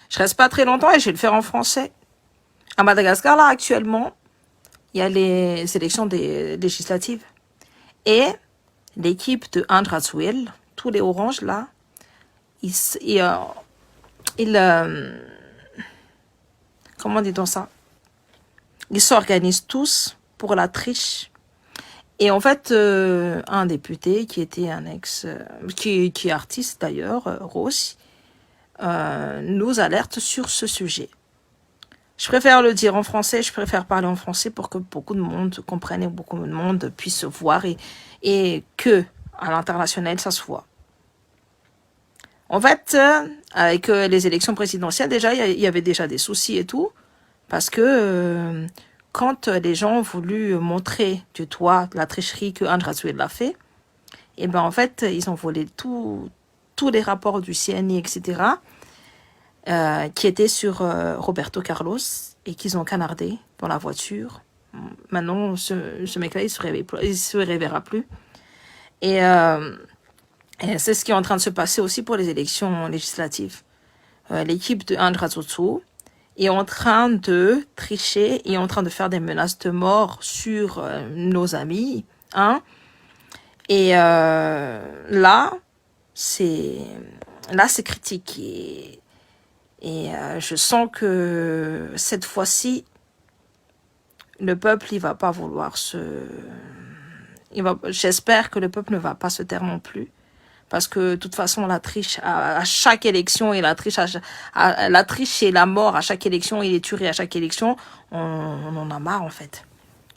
Je reste pas très longtemps et je vais le faire en français. À Madagascar, là, actuellement, il y a les élections des législatives. Et l'équipe de Andratswil, tous les oranges, là, ils, ils, euh, comment dit-on ça? Ils s'organisent tous pour la triche. Et en fait, un député qui était un qui est artiste d'ailleurs, Rossi, nous alerte sur ce sujet. Je préfère le dire en français, je préfère parler en français pour que beaucoup de monde comprenne et beaucoup de monde puisse voir et que à l'international ça se voit. En fait, avec les élections présidentielles, déjà, il y avait déjà des soucis et tout, parce que quand les gens ont voulu montrer du doigt la tricherie que Andratswil l'a fait, et ben en fait, ils ont volé tous les rapports du CNI, etc., qui étaient sur Roberto Carlos et qu'ils ont canardé dans la voiture. Maintenant, ce mec-là, il se réveillera plus. Et c'est ce qui est en train de se passer aussi pour les élections législatives. L'équipe de Andratswil est en train de tricher et en train de faire des menaces de mort sur nos amis. Hein? Et là, c'est critique. Et je sens que cette fois-ci, le peuple, il va pas vouloir j'espère que le peuple ne va pas se taire non plus. Parce que de toute façon, la triche à chaque élection et la triche et la mort à chaque élection et les tueries à chaque élection, on en a marre en fait.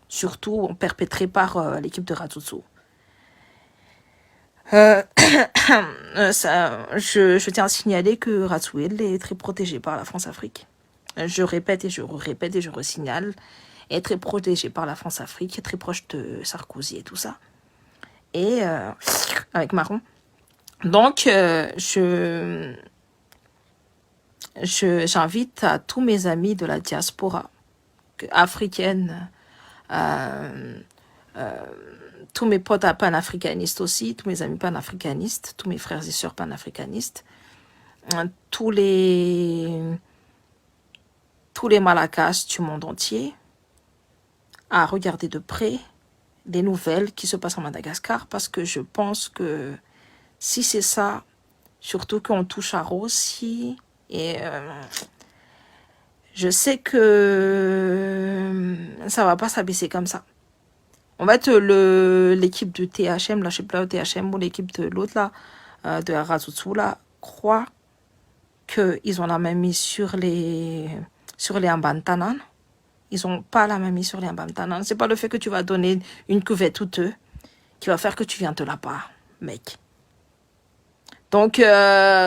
Surtout perpétré par l'équipe de Ratsutsu. Je tiens à signaler que Ratswil est très protégé par la France-Afrique. Je répète et je répète et je resignale. Est très protégé par la France-Afrique, est très proche de Sarkozy et tout ça. Et avec Macron. Donc, j'invite à tous mes amis de la diaspora africaine, tous mes potes panafricanistes aussi, tous mes amis panafricanistes, tous mes frères et sœurs panafricanistes, tous les Malakas du monde entier, à regarder de près les nouvelles qui se passent en Madagascar, parce que je pense que si c'est ça, surtout qu'on touche à Rossi, et je sais que ça va pas s'abaisser comme ça. En fait, l'équipe du THM, là, je sais pas, le THM ou l'équipe de l'autre, là, de Ratsutsu, là, croit qu'ils ont la même mise sur les Ambantanan. Ils ont pas la même mise sur les Ambantanan. C'est pas le fait que tu vas donner une cuvette ou deux qui va faire que tu viens de là-bas, mec. Donc,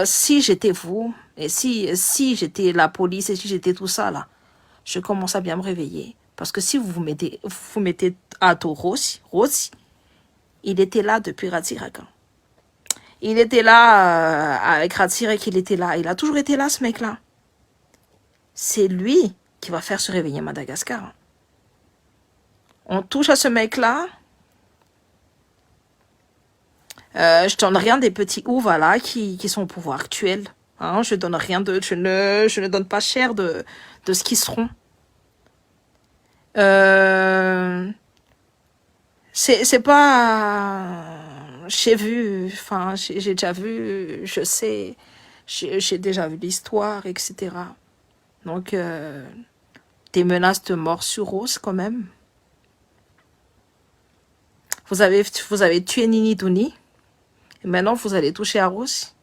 si j'étais vous, et si j'étais la police, et si j'étais tout ça, là, je commence à bien me réveiller. Parce que si vous mettez à dos Rossi, il était là depuis Ratsiraka. Il était là avec Ratsirek, il était là. Il a toujours été là, ce mec-là. C'est lui qui va faire se réveiller Madagascar. On touche à ce mec-là. Je donne rien des petits ouvas là qui sont au pouvoir actuel. Hein, je donne rien de, je ne donne pas cher de ce qu'ils seront. C'est pas, j'ai vu, enfin j'ai déjà vu, je sais, j'ai déjà vu l'histoire, etc. Donc des menaces de mort sur Rose quand même. Vous avez tué Nini Douni. Et maintenant vous allez toucher à Rose.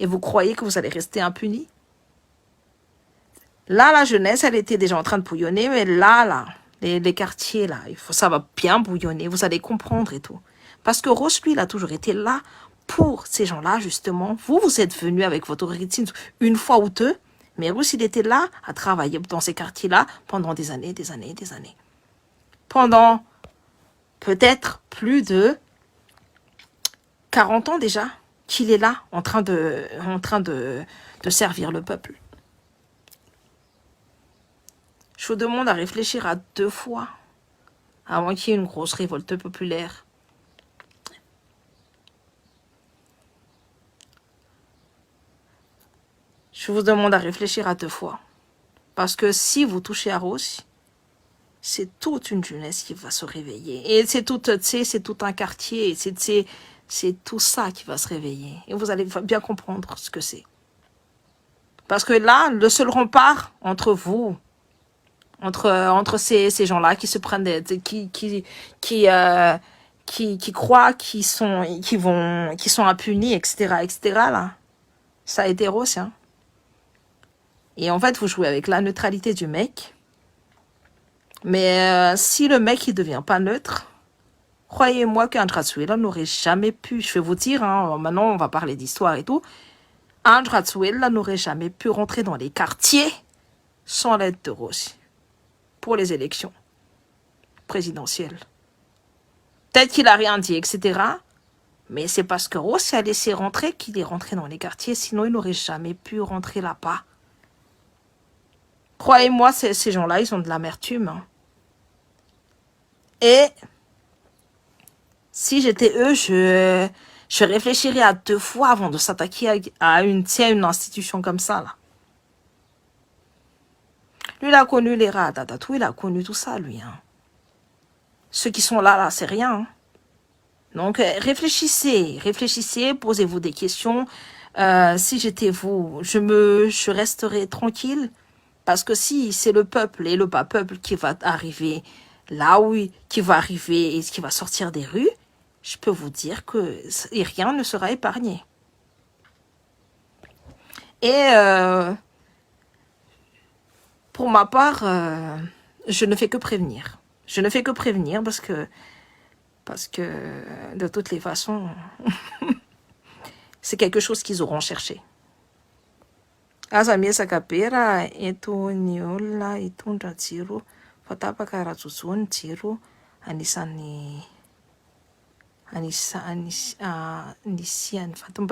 Et vous croyez que vous allez rester impuni? Là, la jeunesse, elle était déjà en train de bouillonner, mais là, les quartiers, là, ça va bien bouillonner, vous allez comprendre et tout. Parce que Ross, lui, il a toujours été là pour ces gens-là, justement. Vous êtes venus avec votre routine une fois ou deux, mais Ross, il était là à travailler dans ces quartiers-là pendant des années, des années, des années. Pendant peut-être plus de 40 ans déjà qu'il est là, en train de servir le peuple. Je vous demande à réfléchir à 2 fois avant qu'il y ait une grosse révolte populaire. Je vous demande à réfléchir à 2 fois. Parce que si vous touchez à Rossi, c'est toute une jeunesse qui va se réveiller. Et c'est tout, c'est tout un quartier. C'est tout ça qui va se réveiller. Et vous allez bien comprendre ce que c'est. Parce que là, le seul rempart entre vous, entre ces gens-là qui se prennent qui croient qui sont impunis, etc., là, ça a été Rossi, hein. Et en fait, vous jouez avec la neutralité du mec. Mais si le mec, il devient pas neutre, croyez-moi qu'Andratsuela n'aurait jamais pu, je vais vous dire, hein, maintenant on va parler d'histoire et tout, Andratsuela n'aurait jamais pu rentrer dans les quartiers sans l'aide de Rossi pour les élections présidentielles. Peut-être qu'il a rien dit, etc. Mais c'est parce que Rossi a laissé rentrer qu'il est rentré dans les quartiers, sinon il n'aurait jamais pu rentrer là-bas. Croyez-moi, ces gens-là, ils ont de l'amertume. Hein. Et si j'étais eux, je réfléchirais à 2 fois avant de s'attaquer à une institution comme ça, là. Lui, il a connu les rats, tout, il a connu tout ça, lui. Hein. Ceux qui sont là, c'est rien. Hein. Donc, réfléchissez, posez-vous des questions. Si j'étais vous, je resterais tranquille. Parce que si c'est le peuple et le bas peuple qui va arriver là où qui va arriver et qui va sortir des rues, je peux vous dire que rien ne sera épargné. Et pour ma part, je ne fais que prévenir. Je ne fais que prévenir parce que de toutes les façons, c'est quelque chose qu'ils auront cherché. Aza miesaka be raha eto ny olona hitondra jiro fa tapaka raha jojo ny jiro anisan'ny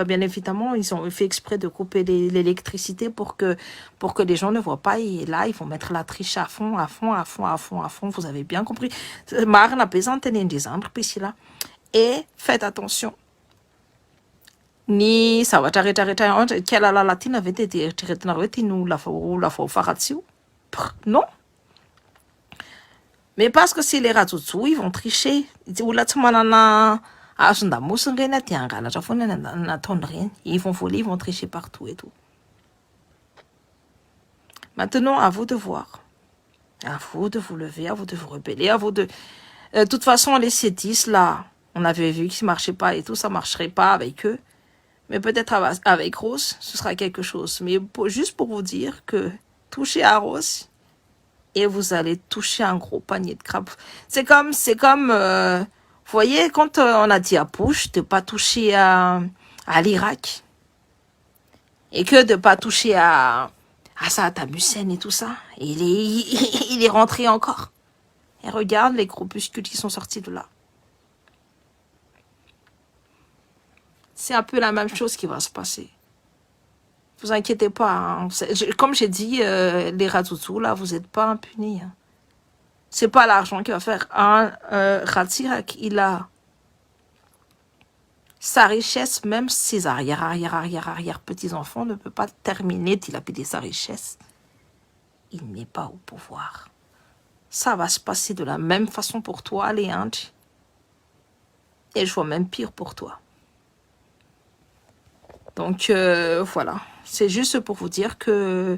bien évidemment, ils ont fait exprès de couper l'électricité pour que les gens ne voient pas. Et là, ils vont mettre la triche à fond. Vous avez bien compris. Marina pesante n'indizandro pisila. Et faites attention. Ny zavatra rehetrarehetra kela lalatina ve dia eritreretina hoe tia no olona fahafatsy io. Non. Mais parce que c'est les rajojo, ils vont tricher. Olona tsy manana azon-damosiny reny dia angalatra foana nataony reny. Ils vont voler, ils vont tricher partout et tout. Maintenant, à vous de voir. À vous de vous lever, à vous de vous rebeller, à vous de... de toute façon, les C10, là, on avait vu qu'ils ne marchaient pas et tout, ça ne marcherait pas avec eux. Mais peut-être avec Rose, ce sera quelque chose. Mais juste pour vous dire que touchez à Rose et vous allez toucher un gros panier de crabes. C'est comme vous voyez, quand on a dit à Bush de ne pas toucher à l'Irak et que de ne pas toucher à Saddam Hussein et tout ça, et il est rentré encore. Et regarde les groupuscules qui sont sortis de là. C'est un peu la même chose qui va se passer. Vous inquiétez pas. Hein. Comme j'ai dit, les Ratsutsu, là, vous n'êtes pas impunis. Hein. C'est pas l'argent qui va faire. Ratsirak, il a sa richesse, même ses arrière petits-enfants ne peuvent pas terminer dilapider sa richesse. Il n'est pas au pouvoir. Ça va se passer de la même façon pour toi, les Indes. Et je vois même pire pour toi. Donc, voilà. C'est juste pour vous dire que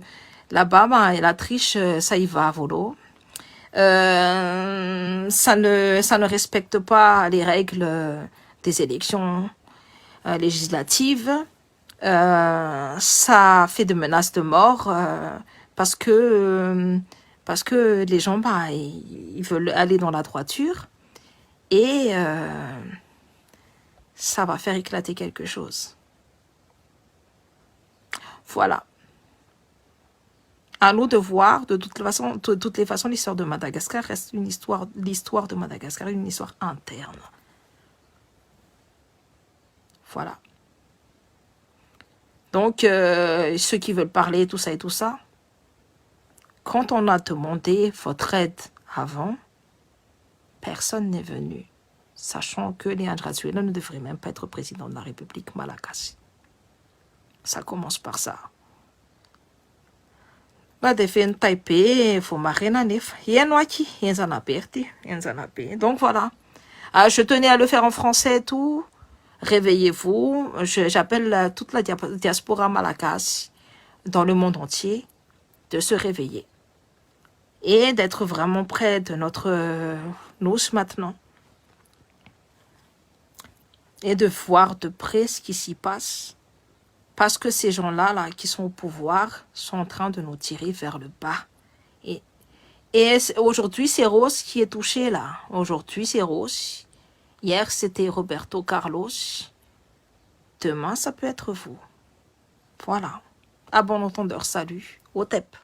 là-bas, et la triche, ça y va à volo. Ça ne respecte pas les règles des élections législatives. Ça fait de menaces de mort parce que les gens, ils veulent aller dans la droiture et ça va faire éclater quelque chose. Voilà. À nous de voir, de toutes les façons, l'histoire de Madagascar reste l'histoire de Madagascar, une histoire interne. Voilà. Donc, ceux qui veulent parler, tout ça, quand on a demandé votre aide avant, personne n'est venu, sachant que Leandro Razuela ne devrait même pas être président de la République malagasy. Ça commence par ça. Badefeny Taipei, faut marina nefa. Yenoaki, Yenzanaberti, Yenzanabe. Donc voilà. Ah, je tenais à le faire en français et tout. Réveillez-vous. J'appelle toute la diaspora malagasy dans le monde entier de se réveiller et d'être vraiment près de notre nous maintenant et de voir de près ce qui s'y passe parce que ces gens-là là, qui sont au pouvoir sont en train de nous tirer vers le bas et aujourd'hui c'est Rose qui est touché là. Aujourd'hui c'est Rose. Hier c'était Roberto Carlos. Demain ça peut être vous. Voilà. À bon entendeur, salut. Otep.